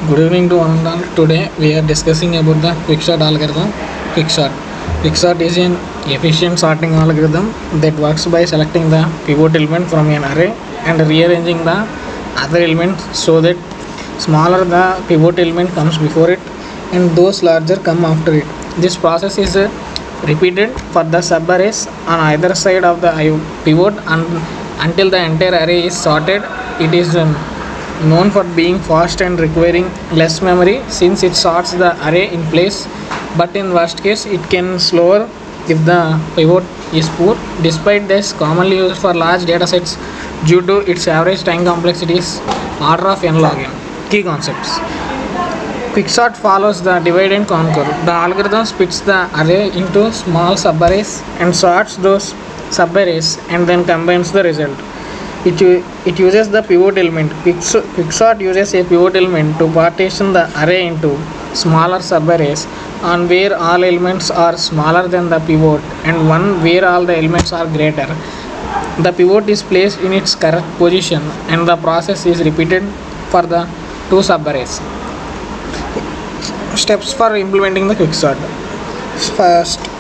Good evening to one and all. Today we are discussing about the quicksort algorithm. Quicksort. Quicksort is an efficient sorting algorithm that works by selecting the pivot element from an array and rearranging the other elements so that smaller the pivot element comes before it and those larger come after it. This process is repeated for the subarrays on either side of the pivot until the entire array is sorted. It is known for being fast and requiring less memory since it sorts the array in place, but in worst case it can slower if the pivot is poor. Despite this, commonly used for large data sets due to its average time complexity is order of n log n. Key concepts. Quicksort follows the divide and conquer. The algorithm splits the array into small subarrays and sorts those subarrays and then combines the result. It uses the pivot element. Quicksort uses a pivot element to partition the array into smaller subarrays on where all elements are smaller than the pivot and one where all the elements are greater. The pivot is placed in its correct position and the process is repeated for the two subarrays. Steps for implementing the quicksort.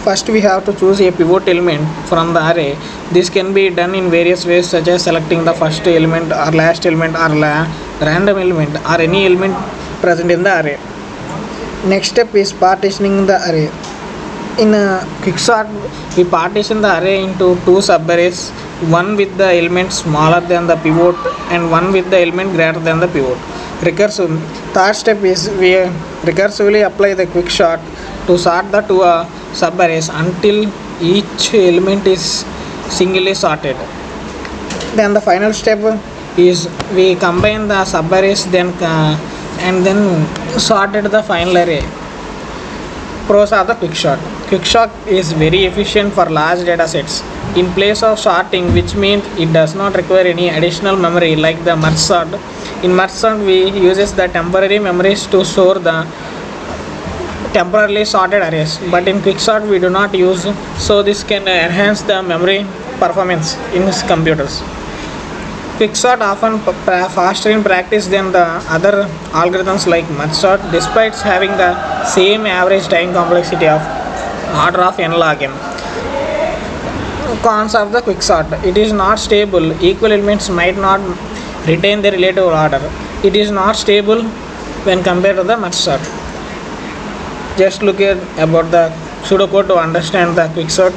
First we have to choose a pivot element from the array. This can be done in various ways such as selecting the first element or last element or random element or any element present in the array. Next step is partitioning the array. In quicksort we partition the array into two subarrays, one with the element smaller than the pivot and one with the element greater than the pivot. Third step is we recursively apply the quicksort to sort the two subarrays until each element is singly sorted. Then the final step is we combine the subarrays and then sorted the final array. Pros of the quicksort. Quicksort is very efficient for large data sets. In place of sorting, which means it does not require any additional memory like the merge sort. In merge sort, we uses the temporary memories to store the temporarily sorted arrays, but in quicksort we do not use, so this can enhance the memory performance in computers. Quicksort often faster in practice than the other algorithms like merge sort, despite having the same average time complexity of order of n log n. Cons of the quicksort. It is not stable. Equal elements might not retain their relative order. It is not stable when compared to the merge sort. Just look at about the pseudocode to understand the quicksort.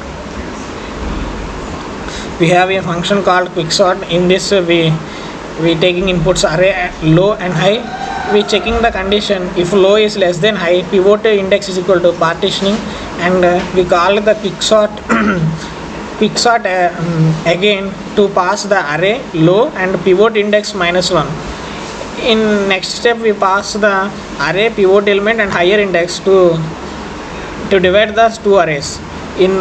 We have a function called quicksort. In this we taking inputs array low and high. We checking the condition. If low is less than high, pivot index is equal to partitioning, and we call the quicksort quicksort again to pass the array low and pivot index -1. In next step we pass the array pivot element and higher index to divide the two arrays. In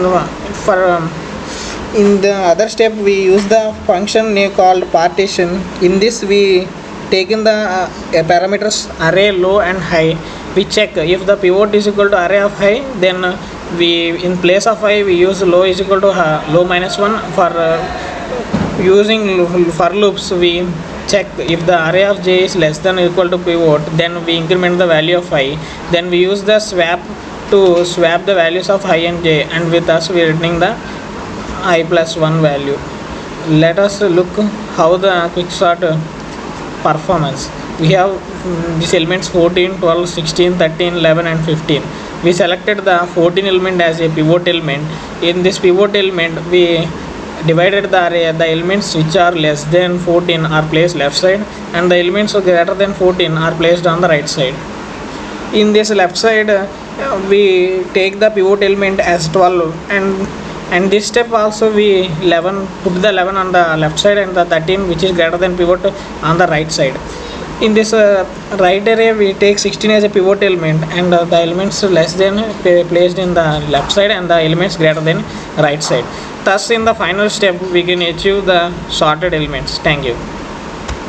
the other step we use the function name called partition. In this we take in the parameters array low and high. We check if the pivot is equal to array of high, then we in place of high we use low is equal to low -1. For using for loops we check if the array of j is less than or equal to pivot, then we increment the value of I. Then we use the swap to swap the values of I and j, and with us we are returning the I+1 value. Let us look how the quicksort performance. We have these elements 14, 12, 16, 13, 11 and 15. We selected the 14 element as a pivot element. In this pivot element we divided the array. The elements which are less than 14 are placed left side and the elements greater than 14 are placed on the right side. In this left side we take the pivot element as 12 and this step also we put the 11 on the left side and the 13 which is greater than pivot on the right side. In this right array we take 16 as a pivot element and the elements less than placed in the left side and the elements greater than right side. Thus in the final step we can achieve the sorted elements. Thank you.